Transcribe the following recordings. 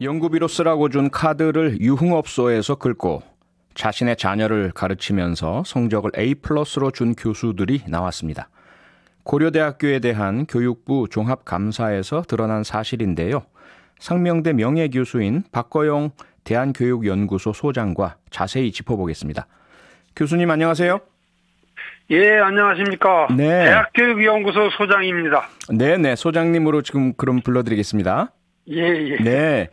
연구비로 쓰라고 준 카드를 유흥업소에서 긁고 자신의 자녀를 가르치면서 성적을 A+로 준 교수들이 나왔습니다. 고려대학교에 대한 교육부 종합감사에서 드러난 사실인데요. 상명대 명예교수인 박거용 대한교육연구소 소장과 자세히 짚어보겠습니다. 교수님 안녕하세요. 예, 안녕하십니까. 네. 대학교육연구소 소장입니다. 네네, 소장님으로 지금 그럼 불러드리겠습니다. 예, 예. 네.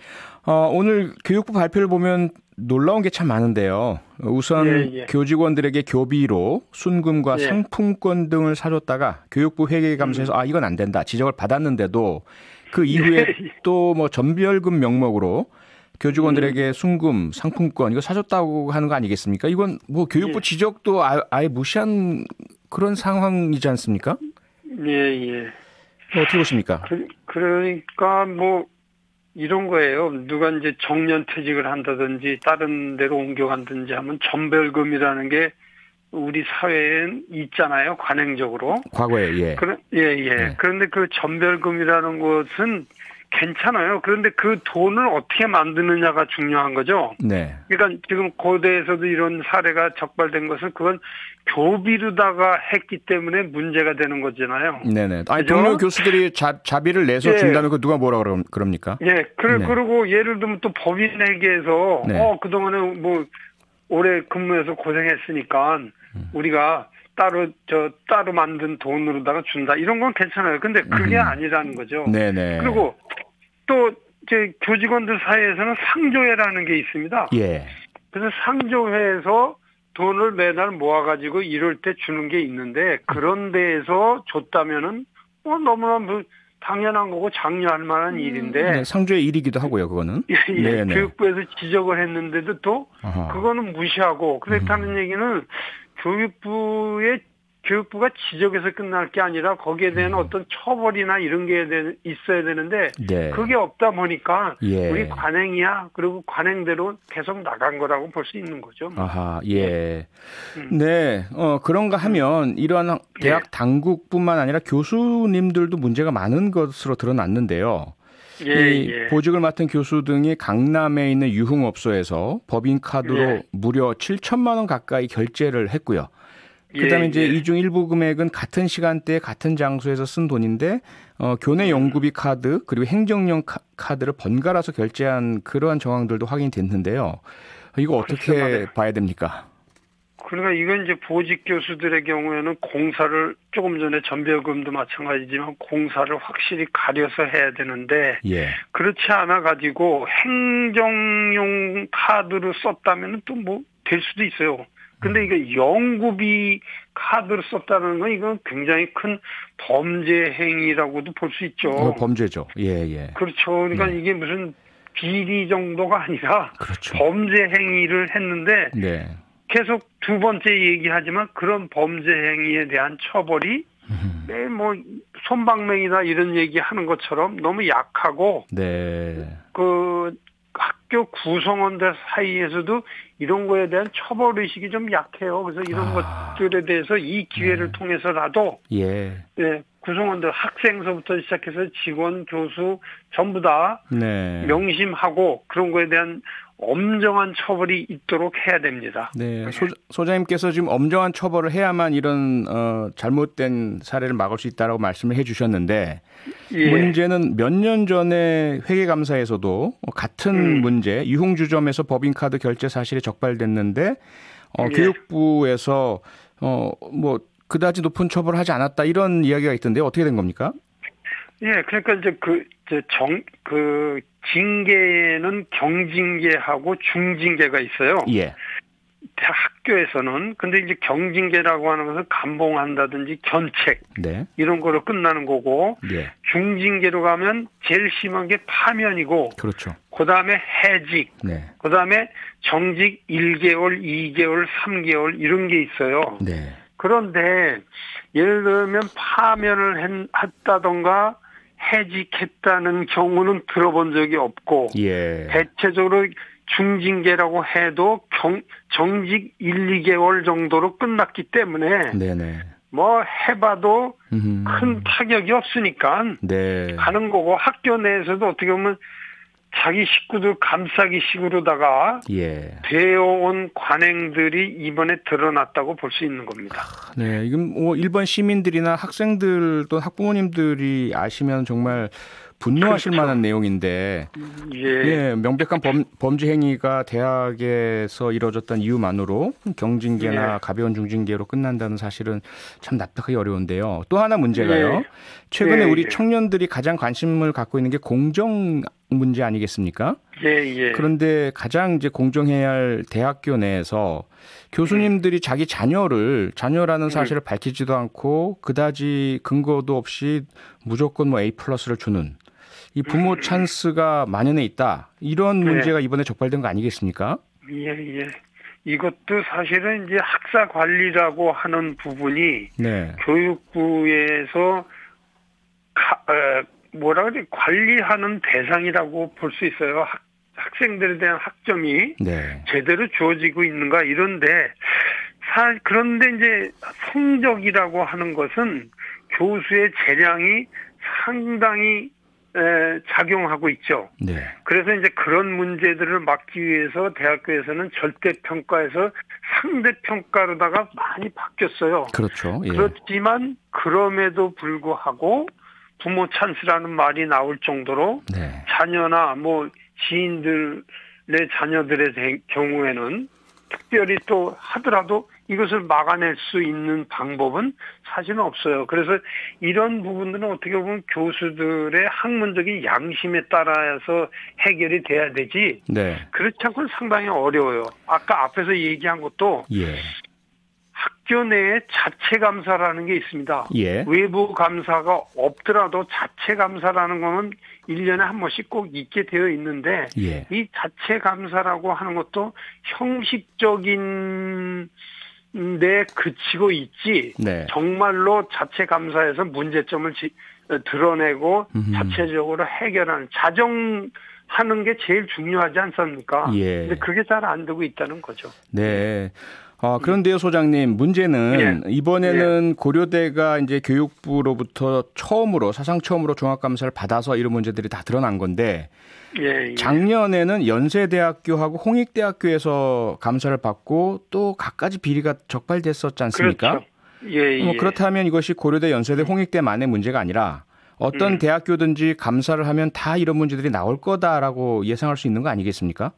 오늘 교육부 발표를 보면 놀라운 게 참 많은데요. 우선 교직원들에게 교비로 순금과 상품권 등을 사줬다가 교육부 회계감사에서 이건 안 된다 지적을 받았는데도 그 이후에 또 뭐 전별금 명목으로 교직원들에게 순금, 상품권 이거 사줬다고 하는 거 아니겠습니까? 이건 뭐 교육부 지적도 아예 무시한 그런 상황이지 않습니까? 예. 어떻게 보십니까? 그러니까 뭐 이런 거예요. 누가 이제 정년퇴직을 한다든지 다른 데로 옮겨간다든지 하면 전별금이라는 게 우리 사회엔 있잖아요. 관행적으로. 과거에, 예. 네. 그런데 그 전별금이라는 것은 괜찮아요. 그런데 그 돈을 어떻게 만드느냐가 중요한 거죠. 네. 그러니까 지금 고대에서도 이런 사례가 적발된 것은 그건 교비로다가 했기 때문에 문제가 되는 거잖아요. 네네. 아니, 동료 교수들이 자비를 내서 준다면 그 누가 뭐라 그럽니까? 예. 그리고 예를 들면 또 법인에게서 그동안에 뭐 오래 근무해서 고생했으니까 우리가 따로 만든 돈으로다가 준다. 이런 건 괜찮아요. 근데 그게 아니라는 거죠. 네네. 그리고 또 이제 교직원들 사이에서는 상조회라는 게 있습니다. 예. 그래서 상조회에서 돈을 매달 모아가지고 이럴 때 주는 게 있는데 그런 데에서 줬다면은 너무나 당연한 거고 장려할 만한 일인데. 네, 상조의 일이기도 하고요, 그거는. 예. 교육부에서 지적을 했는데도 또 그거는 무시하고 그렇다는 얘기는 교육부가 지적해서 끝날 게 아니라 거기에 대한 어떤 처벌이나 이런 게 있어야 되는데 그게 없다 보니까 우리 관행이야. 그리고 관행대로 계속 나간 거라고 볼 수 있는 거죠. 아하, 예. 네, 그런가 하면 이러한 대학 당국뿐만 아니라 교수님들도 문제가 많은 것으로 드러났는데요. 보직을 맡은 교수 등이 강남에 있는 유흥업소에서 법인카드로 무려 7천만 원 가까이 결제를 했고요. 그다음에 이제 이 중 일부 금액은 같은 시간대에 같은 장소에서 쓴 돈인데 교내 연구비 카드 그리고 행정용 카드를 번갈아서 결제한 그러한 정황들도 확인됐는데요. 이거 어떻게 봐야 됩니까? 그러니까 이건 이제 보직 교수들의 경우에는 공사를 조금 전에 전별금도 마찬가지지만 공사를 확실히 가려서 해야 되는데 그렇지 않아 가지고 행정용 카드로 썼다면 또 뭐 될 수도 있어요. 근데 이게 연구비 카드를 썼다는 건 이건 굉장히 큰 범죄 행위라고도 볼 수 있죠. 범죄죠. 예. 그렇죠. 그러니까 이게 무슨 비리 정도가 아니라 범죄 행위를 했는데 계속 두 번째 얘기하지만 그런 범죄 행위에 대한 처벌이 매일 뭐 솜방맹이다 이런 얘기하는 것처럼 너무 약하고 그 학교 구성원들 사이에서도 이런 거에 대한 처벌 의식이 좀 약해요. 그래서 이런 것들에 대해서 이 기회를 통해서라도 구성원들 학생서부터 시작해서 직원, 교수 전부 다 명심하고 그런 거에 대한 엄정한 처벌이 있도록 해야 됩니다. 네, 소장님께서 지금 엄정한 처벌을 해야만 이런 잘못된 사례를 막을 수 있다라고 말씀을 해주셨는데 문제는 몇 년 전에 회계감사에서도 같은 문제 유흥주점에서 법인카드 결제 사실이 적발됐는데 교육부에서 뭐 그다지 높은 처벌을 하지 않았다 이런 이야기가 있던데 어떻게 된 겁니까? 그러니까 이제 징계는 경징계하고 중징계가 있어요. 학교에서는 근데 이제 경징계라고 하는 것은 감봉한다든지 견책 이런 거로 끝나는 거고 중징계로 가면 제일 심한 게 파면이고 그다음에 해직 그다음에 정직 1개월, 2개월, 3개월 이런 게 있어요. 그런데 예를 들면 파면을 했다던가 해직했다는 경우는 들어본 적이 없고 대체적으로 중징계라고 해도 정직 1, 2개월 정도로 끝났기 때문에 뭐 해봐도 큰 타격이 없으니까 하는 거고 학교 내에서도 어떻게 보면 자기 식구들 감싸기 식으로다가 되어온 관행들이 이번에 드러났다고 볼 수 있는 겁니다. 네, 이건 뭐 일반 시민들이나 학생들 또 학부모님들이 아시면 정말 분노하실 만한 내용인데 명백한 범죄 행위가 대학에서 이루어졌다는 이유만으로 경징계나 가벼운 중징계로 끝난다는 사실은 참 납득하기 어려운데요. 또 하나 문제가요. 최근에 우리 청년들이 가장 관심을 갖고 있는 게 공정 문제 아니겠습니까? 그런데 가장 이제 공정해야 할 대학교 내에서 교수님들이 자기 자녀라는 사실을 밝히지도 않고 그다지 근거도 없이 무조건 뭐 A+를 주는 이 부모 찬스가 만연해 있다. 이런 문제가 이번에 적발된 거 아니겠습니까? 이것도 사실은 이제 학사 관리라고 하는 부분이 교육부에서 관리하는 대상이라고 볼 수 있어요. 학생들에 대한 학점이 제대로 주어지고 있는가 이런데 그런데 이제 성적이라고 하는 것은 교수의 재량이 상당히 작용하고 있죠. 그래서 이제 그런 문제들을 막기 위해서 대학교에서는 절대평가에서 상대평가로다가 많이 바뀌었어요. 그렇죠. 그렇지만 그럼에도 불구하고 부모 찬스라는 말이 나올 정도로 자녀나 뭐 지인들의 자녀들의 경우에는 특별히 또 하더라도 이것을 막아낼 수 있는 방법은 사실은 없어요. 그래서 이런 부분들은 어떻게 보면 교수들의 학문적인 양심에 따라서 해결이 돼야 되지. 그렇지 않고는 상당히 어려워요. 아까 앞에서 얘기한 것도 학교 내에 자체 감사라는 게 있습니다. 외부 감사가 없더라도 자체 감사라는 거는 1년에 한 번씩 꼭 있게 되어 있는데 이 자체 감사라고 하는 것도 형식적인 데 그치고 있지 정말로 자체 감사에서 문제점을 드러내고 자체적으로 해결하는 자정하는 게 제일 중요하지 않습니까? 근데 그게 잘 안 되고 있다는 거죠. 그런데요, 소장님, 문제는 이번에는 고려대가 이제 교육부로부터 사상 처음으로 종합감사를 받아서 이런 문제들이 다 드러난 건데 작년에는 연세대학교하고 홍익대학교에서 감사를 받고 또 갖가지 비리가 적발됐었지 않습니까? 그렇다면 이것이 고려대, 연세대, 홍익대만의 문제가 아니라 어떤 대학교든지 감사를 하면 다 이런 문제들이 나올 거다라고 예상할 수 있는 거 아니겠습니까?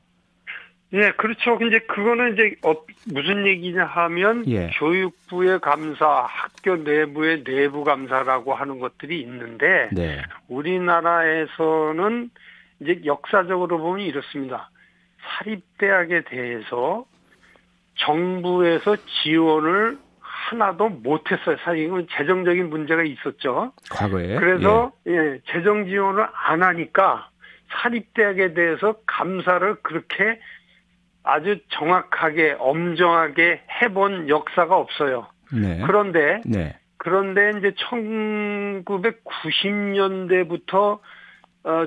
그렇죠. 근데 그거는 이제 무슨 얘기냐 하면 교육부의 감사, 학교 내부의 내부 감사라고 하는 것들이 있는데 우리나라에서는 이제 역사적으로 보면 이렇습니다. 사립대학에 대해서 정부에서 지원을 하나도 못했어요. 사실 이건 재정적인 문제가 있었죠. 과거에. 그래서 재정 지원을 안 하니까 사립대학에 대해서 감사를 그렇게 아주 정확하게 엄정하게 해본 역사가 없어요. 그런데 이제 1990년대부터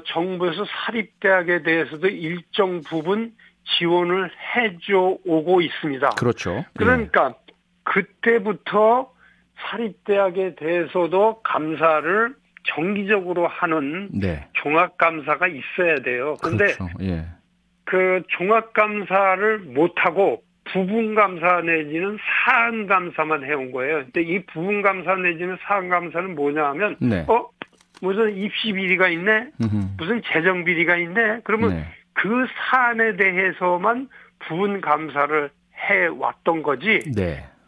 정부에서 사립대학에 대해서도 일정 부분 지원을 해줘 오고 있습니다. 그렇죠. 그러니까 그때부터 사립대학에 대해서도 감사를 정기적으로 하는 종합감사가 있어야 돼요. 그런데 그 종합감사를 못하고 부분감사 내지는 사안감사만 해온 거예요. 근데 이 부분감사 내지는 사안감사는 뭐냐 하면 무슨 입시 비리가 있네? 무슨 재정 비리가 있네? 그러면 그 사안에 대해서만 부분감사를 해왔던 거지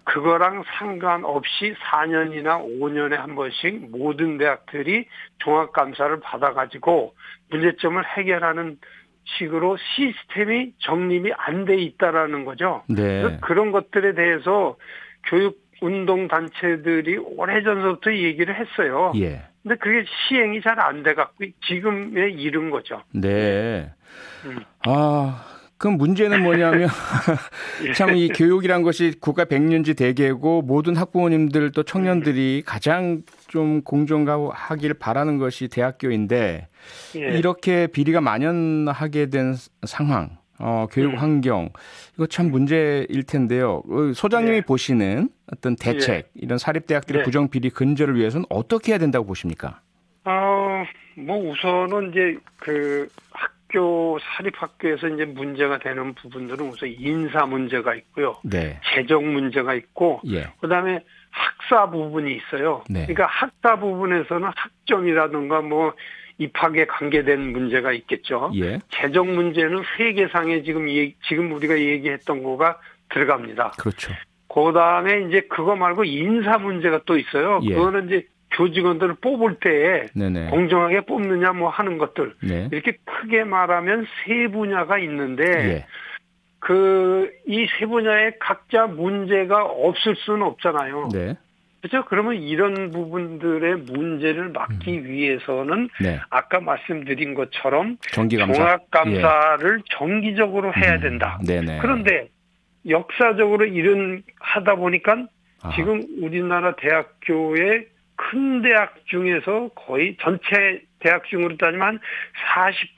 그거랑 상관없이 4년이나 5년에 한 번씩 모든 대학들이 종합감사를 받아가지고 문제점을 해결하는 식으로 시스템이 정립이 안 돼 있다라는 거죠. 그런 것들에 대해서 교육운동단체들이 오래전부터 얘기를 했어요. 근데 그게 시행이 잘 안 돼갖고 지금에 이른 거죠. 그럼 문제는 뭐냐면 참 이 교육이란 것이 국가 백년지 대계고 모든 학부모님들 또 청년들이 가장 좀 공정하길 바라는 것이 대학교인데 이렇게 비리가 만연하게 된 상황, 교육 환경 이거 참 문제일 텐데요. 소장님이 보시는 어떤 대책 이런 사립대학들의 부정 비리 근절을 위해서는 어떻게 해야 된다고 보십니까? 뭐 우선은 이제 그 사립학교에서 이제 문제가 되는 부분들은 우선 인사 문제가 있고요. 네. 재정 문제가 있고, 예. 그다음에 학사 부분이 있어요. 네. 그러니까 학사 부분에서는 학점이라든가 뭐 입학에 관계된 문제가 있겠죠. 예. 재정 문제는 회계상에 지금 우리가 얘기했던 거가 들어갑니다. 그렇죠. 그다음에 이제 그거 말고 인사 문제가 또 있어요. 예. 그거는 이제 교직원들을 뽑을 때 네네. 공정하게 뽑느냐 뭐 하는 것들. 네. 이렇게 크게 말하면 세 분야가 있는데 예. 이 세 분야에 각자 문제가 없을 수는 없잖아요. 네. 그렇죠? 그러면 이런 부분들의 문제를 막기 위해서는 네. 아까 말씀드린 것처럼 정기감사. 종합감사를 정기적으로 해야 된다. 네네. 그런데 역사적으로 하다 보니까 아하. 지금 우리나라 대학교의 큰 대학 중에서 거의 전체 대학 중으로 따지면 한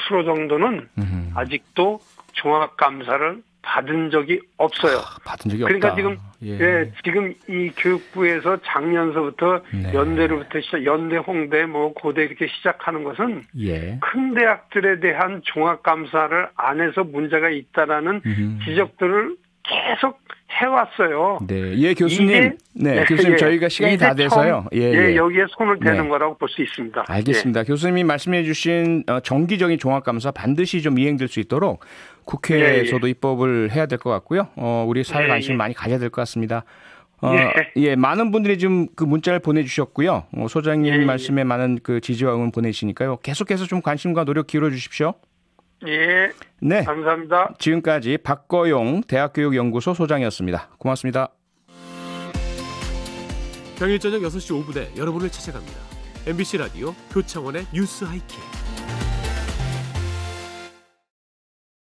40% 정도는 아직도 종합감사를 받은 적이 없어요. 받은 적이 그러니까 없다. 지금 예. 지금 이 교육부에서 작년서부터 네. 연대로부터 연대, 홍대, 뭐 고대 이렇게 시작하는 것은 예. 큰 대학들에 대한 종합감사를 안 해서 문제가 있다라는 지적들을 계속 해왔어요. 네, 예 교수님. 네, 교수님 저희가 시간이 다 돼서요. 여기에 손을 대는 거라고 볼 수 있습니다. 알겠습니다. 교수님이 말씀해주신 정기적인 종합감사 반드시 좀 이행될 수 있도록 국회에서도 입법을 해야 될 것 같고요. 우리 사회 관심 많이 가져야 될 것 같습니다. 많은 분들이 지금 그 문자를 보내주셨고요. 소장님 말씀에 많은 그 지지와 응원 보내시니까요. 계속해서 좀 관심과 노력 기울여 주십시오. 예. 네. 감사합니다. 지금까지 박거용 대학교육연구소 소장이었습니다. 고맙습니다. 평일 저녁 6시 5분에 여러분을 찾아갑니다. MBC 라디오 표창원의 뉴스 하이킥.